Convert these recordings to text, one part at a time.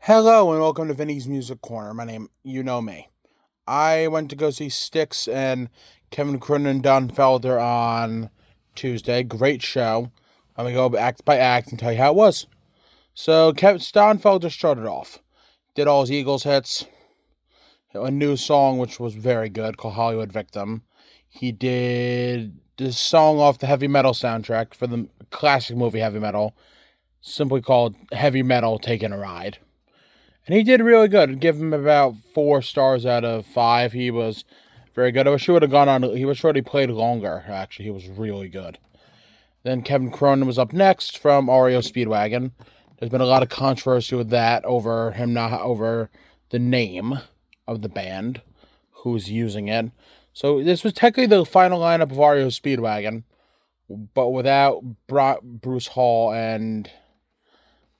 Hello and welcome to Vinny's Music Corner. My name, you know me. I went to go see Styx and Kevin Cronin and Don Felder on Tuesday. Great show. I'm going to go act by act and tell you how it was. So, Don Felder started off. Did all his Eagles hits. A new song, which was very good, called Hollywood Victim. He did this song off the heavy metal soundtrack for the classic movie Heavy Metal, simply called Heavy Metal Taking a Ride. And he did really good. I'd give him about 4 stars out of 5. He was very good. I wish he would have gone on. He wish he played longer, actually. He was really good. Then Kevin Cronin was up next from REO Speedwagon. There's been a lot of controversy with that over the name of the band, who's using it. So this was technically the final lineup of REO Speedwagon, but without Bruce Hall and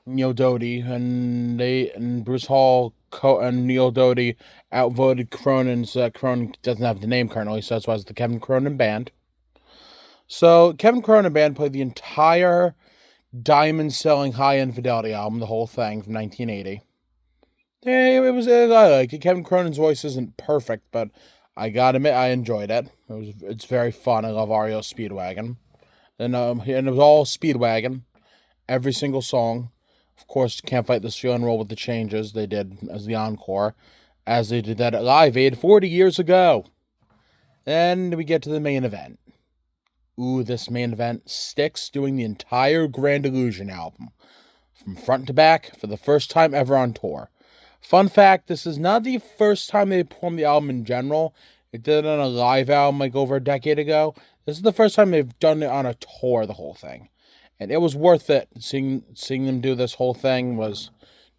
Neil Doty, and Bruce Hall and Neil Doty outvoted Cronin, so that Cronin doesn't have the name currently, so that's why it's the Kevin Cronin Band. So Kevin Cronin Band played the entire diamond-selling High Infidelity album, the whole thing from 1980. Yeah, it was. I like it. Kevin Cronin's voice isn't perfect, but I gotta admit I enjoyed it. It's very fun. I love REO Speedwagon, and it was all Speedwagon, every single song. Of course, Can't Fight This Feeling roll with the changes they did as the encore, as they did that at Live Aid 40 years ago. Then we get to the main event. This main event, Styx doing the entire Grand Illusion album, from front to back, for the first time ever on tour. Fun fact, this is not the first time they performed the album in general. It did it on a live album like over a decade ago. This is the first time they've done it on a tour, the whole thing. And it was worth it. Seeing them do this whole thing was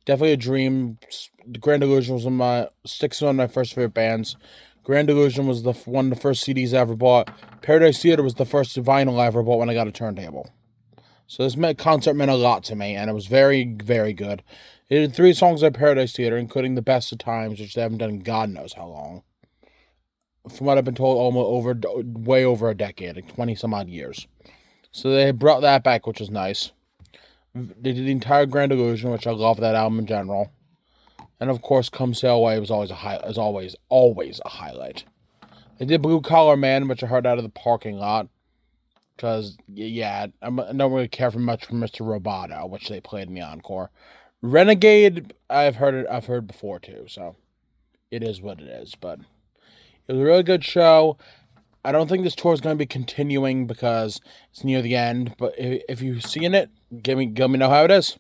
definitely a dream. The Grand Illusion was Styx one of my first favorite bands. Grand Illusion was one of the first CDs I ever bought. Paradise Theater was the first vinyl I ever bought when I got a turntable. So this concert meant a lot to me, and it was very, very good. They did 3 songs at Paradise Theater, including The Best of Times, which they haven't done in God knows how long. From what I've been told, way over a decade, like 20 some odd years. So they brought that back, which is nice. They did the entire Grand Illusion, which I love that album in general. And of course, Come Sail Away was always always a highlight. They did Blue Collar Man, which I heard out of the parking lot. Because, yeah, I don't really care for much from Mr. Roboto, which they played in the encore. Renegade, I've heard before too, so it is what it is. But it was a really good show. I don't think this tour is going to be continuing because it's near the end. But if you've seen it, let me know how it is.